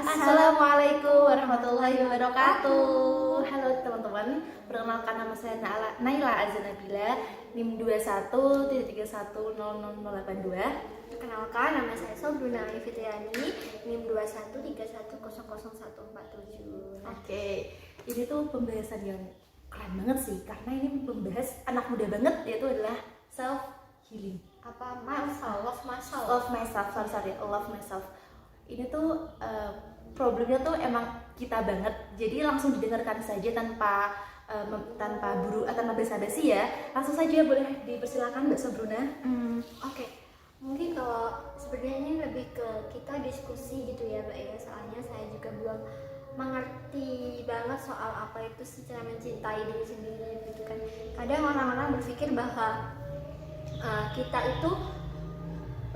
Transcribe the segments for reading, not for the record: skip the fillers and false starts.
Assalamualaikum warahmatullahi wabarakatuh. Halo teman-teman, perkenalkan nama saya Naila Azanabila, NIM 21.310082. Perkenalkan, nama saya Sobruna Fitriani, NIM 2131000147. Oke, ini tuh pembahasan yang keren banget sih, karena ini membahas anak muda banget, yaitu adalah self healing. Love myself. Love myself. Ini tuh problemnya tuh emang kita banget, jadi langsung didengarkan saja tanpa basa-basi ya. Langsung saja boleh dipersilakan Mbak Sobruna. Oke. Mungkin kalau sebenarnya ini lebih ke kita diskusi gitu ya Mbak ya, soalnya saya juga belum mengerti banget soal apa itu secara mencintai diri sendiri gitu kan. Kadang orang-orang berpikir bahwa kita itu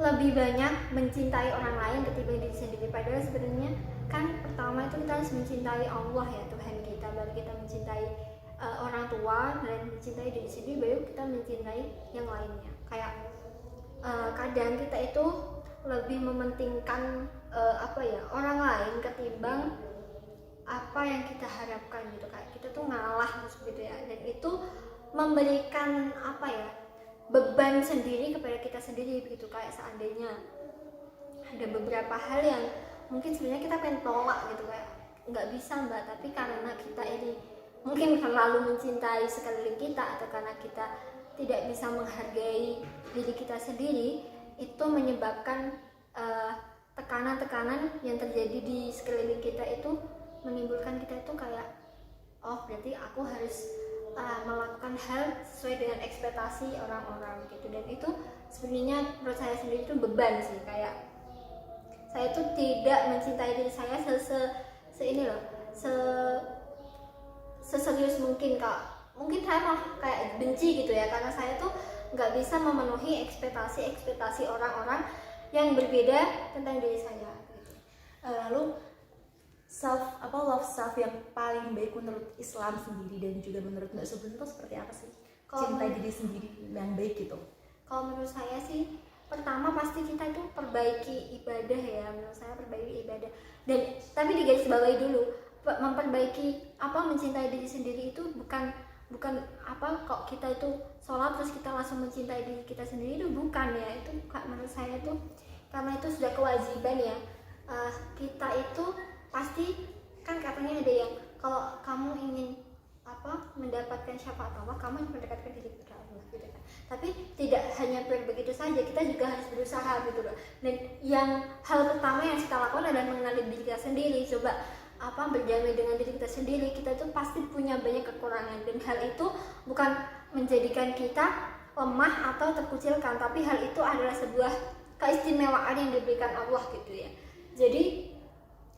lebih banyak mencintai orang lain ketimbang diri sendiri, padahal sebenarnya kan pertama itu kita harus mencintai Allah ya, Tuhan kita, baru kita mencintai orang tua dan mencintai diri sendiri, baru kita mencintai yang lainnya. Kayak kadang kita itu lebih mementingkan orang lain ketimbang apa yang kita harapkan gitu, kayak kita tuh ngalah gitu ya, dan itu memberikan beban sendiri kepada kita sendiri begitu. Kayak seandainya ada beberapa hal yang mungkin sebenarnya kita pengen tolak gitu, kayak nggak bisa Mbak, tapi karena kita ini mungkin terlalu mencintai sekeliling kita, atau karena kita tidak bisa menghargai diri kita sendiri, itu menyebabkan tekanan-tekanan yang terjadi di sekeliling kita itu menimbulkan kita itu kayak, oh berarti aku harus melakukan hal sesuai dengan ekspektasi orang-orang gitu. Dan itu sebenarnya menurut saya sendiri itu beban sih, kayak saya tuh tidak mencintai diri saya seserius mungkin Kak. Mungkin saya malah kayak benci gitu ya, karena saya tuh nggak bisa memenuhi ekspektasi orang-orang yang berbeda tentang diri saya gitu. Lalu love self yang paling baik menurut Islam sendiri dan juga menurut Mbak Sobruna itu seperti apa sih? Cintai diri sendiri yang baik gitu. Kalau menurut saya sih, pertama pasti kita itu perbaiki ibadah ya, menurut saya perbaiki ibadah. Dan tapi digarisbawahi dulu, memperbaiki mencintai diri sendiri itu bukan kok kita itu sholat terus kita langsung mencintai diri kita sendiri, itu bukan ya. Itu menurut saya itu karena itu sudah kewajiban ya. Kita itu pasti kan katanya ada yang kalau kamu ingin mendapatkan syafaat Allah, kamu harus mendekatkan diri kepada Allah gitu kan. Tapi tidak hanya begitu saja, kita juga harus berusaha gitu loh. Dan yang hal pertama yang kita lakukan adalah mengenali diri kita sendiri. Coba berdamai dengan diri kita sendiri. Kita tuh pasti punya banyak kekurangan, dan hal itu bukan menjadikan kita lemah atau terkucilkan, tapi hal itu adalah sebuah keistimewaan yang diberikan Allah gitu ya. Jadi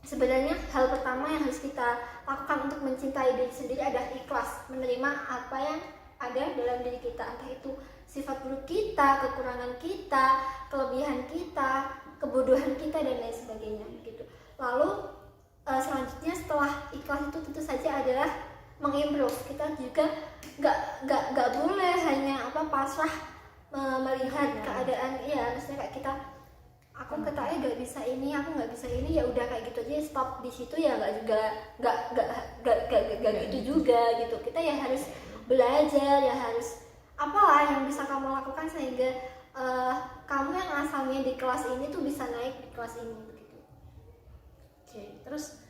sebenarnya hal pertama yang harus kita lakukan untuk mencintai diri sendiri adalah ikhlas, menerima apa yang ada dalam diri kita, entah itu sifat buruk kita, kekurangan kita, kelebihan kita, kebodohan kita, dan lain sebagainya gitu. Lalu selanjutnya setelah ikhlas itu tentu saja adalah mengimprove. Kita juga nggak boleh hanya pasrah melihat keadaan, iya, maksudnya kayak kita katanya nggak bisa ini, aku nggak bisa ini, ya udah kayak gitu aja, stop di situ ya, nggak gitu juga gitu. Kita ya harus belajar, ya harus apalah yang bisa kamu lakukan sehingga kamu yang asalnya di kelas ini tuh bisa naik di kelas ini begitu. Oke, terus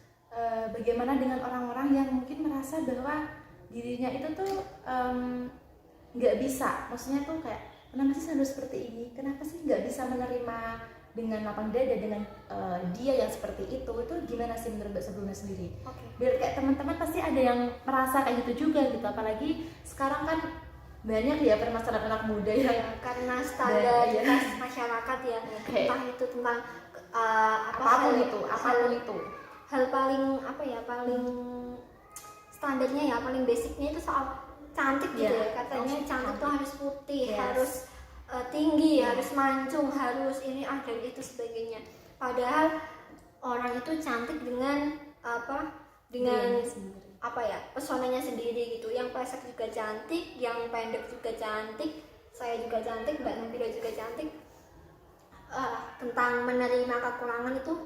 bagaimana dengan orang-orang yang mungkin merasa bahwa dirinya itu tuh nggak bisa, maksudnya tuh kayak kenapa sih harus seperti ini, kenapa sih nggak bisa menerima dengan lapang dada dengan dia yang seperti itu gimana sih menurut Mbak Sobruna sendiri? Okay. Biar kayak teman-teman pasti ada yang merasa kayak gitu juga gitu, apalagi sekarang kan banyak ya permasalahan anak muda ya, karena standaritas masyarakat ya. Okay. Entah itu tentang apapun itu hal paling paling standarnya ya, paling basicnya itu soal cantik gitu ya. Katanya cantik tuh harus putih, harus tinggi, harus mancung, harus ini dan itu sebagainya. Padahal orang itu cantik dengan pesonanya sendiri gitu. Yang pesek juga cantik, yang pendek juga cantik, saya juga cantik, Mbak Nabila juga cantik. Tentang menerima kekurangan itu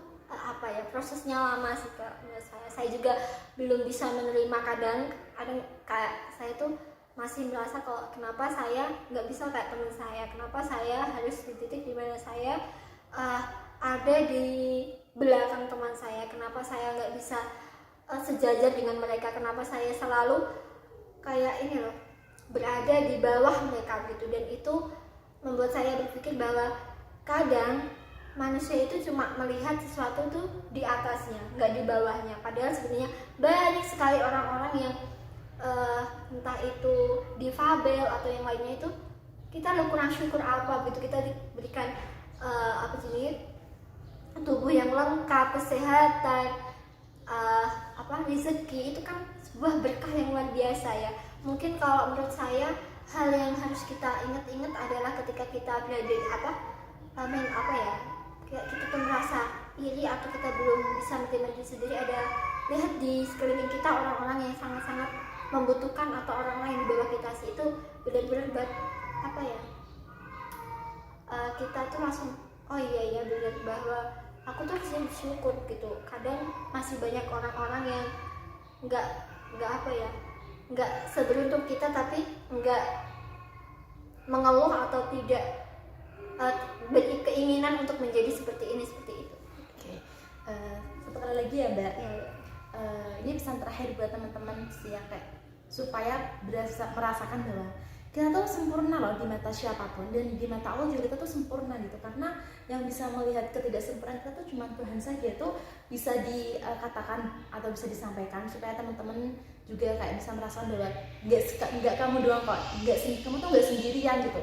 prosesnya lama sih Kak. Menurut saya juga belum bisa menerima, kadang kayak saya tuh masih merasa kalau kenapa saya nggak bisa kayak teman saya, kenapa saya harus di titik dimana saya ada di belakang teman saya, kenapa saya nggak bisa sejajar dengan mereka, kenapa saya selalu kayak ini loh, berada di bawah mereka gitu. Dan itu membuat saya berpikir bahwa kadang manusia itu cuma melihat sesuatu tuh di atasnya, nggak di bawahnya. Padahal sebenarnya banyak sekali orang-orang yang entah itu difabel atau yang lainnya, itu kita lo kurang syukur apa gitu, kita diberikan tubuh yang lengkap, kesehatan, rezeki, itu kan sebuah berkah yang luar biasa ya. Mungkin kalau menurut saya hal yang harus kita ingat-ingat adalah ketika kita berada di kayak kita tuh merasa iri atau kita belum bisa menerima diri sendiri, ada lihat di sekeliling kita orang-orang yang sangat-sangat membutuhkan atau orang lain di bawah kita sih, itu benar-benar buat kita tuh langsung oh iya benar bahwa aku tuh harusnya bersyukur gitu. Kadang masih banyak orang-orang yang nggak seberuntung kita, tapi nggak mengeluh atau tidak berkeinginan untuk menjadi seperti ini seperti itu. Oke. Satu kali lagi ya Mbak. Ini pesan terakhir buat teman-teman sih, yang kayak supaya merasakan bahwa kita tuh sempurna loh di mata siapapun, dan di mata Allah juga kita tuh sempurna gitu. Karena yang bisa melihat ketidaksempurnaan kita tuh cuma Tuhan saja. Itu bisa dikatakan atau bisa disampaikan supaya teman-teman juga kayak bisa merasakan bahwa nggak kamu doang kok, kamu tuh nggak sendirian gitu.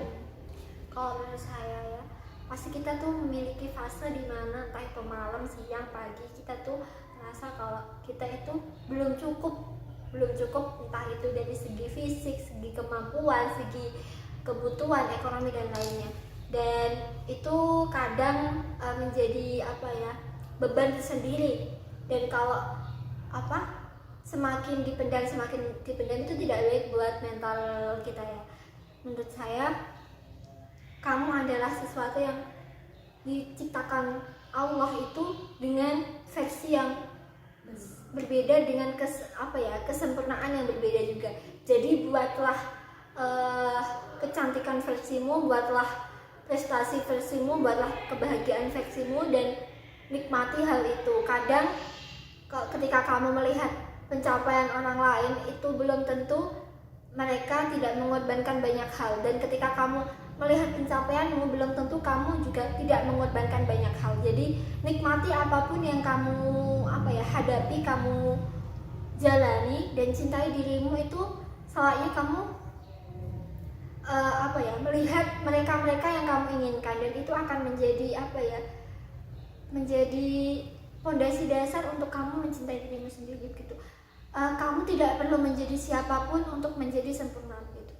Kalau menurut saya ya, pasti kita tuh memiliki fase di mana entah itu malam, siang, pagi, kita tuh merasa kalau kita itu belum cukup, entah itu dari segi fisik, segi kemampuan, segi kebutuhan ekonomi dan lainnya. Dan itu kadang menjadi beban tersendiri. Dan kalau semakin dipendam itu tidak baik buat mental kita ya. Menurut saya, kamu adalah sesuatu yang diciptakan Allah itu dengan versi yang berbeda, dengan kesempurnaan yang berbeda juga. Jadi buatlah kecantikan versimu, buatlah prestasi versimu, buatlah kebahagiaan versimu, dan nikmati hal itu. Kadang ketika kamu melihat pencapaian orang lain, itu belum tentu mereka tidak mengorbankan banyak hal, dan ketika kamu melihat pencapaianmu, belum tentu kamu juga tidak mengorbankan banyak hal. Jadi nikmati apapun yang kamu hadapi, kamu jalani, dan cintai dirimu. Itu salahnya kamu melihat mereka yang kamu inginkan, dan itu akan menjadi fondasi dasar untuk kamu mencintai dirimu sendiri gitu. Kamu tidak perlu menjadi siapapun untuk menjadi sempurna gitu.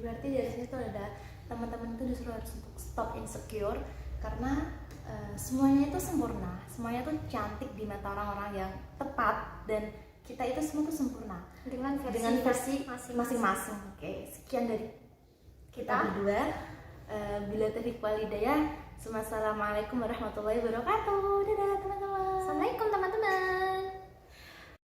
Berarti dari sini tuh ada teman-teman itu disuruh harus untuk stop insecure, karena semuanya itu sempurna, semuanya tuh cantik di mata orang-orang yang tepat, dan kita itu semua tuh sempurna dengan versi masing-masing. Oke, sekian dari kita berdua. Bila taufiq wal hidayah. Assalamualaikum warahmatullahi wabarakatuh. Dadah teman-teman. Assalamualaikum teman-teman.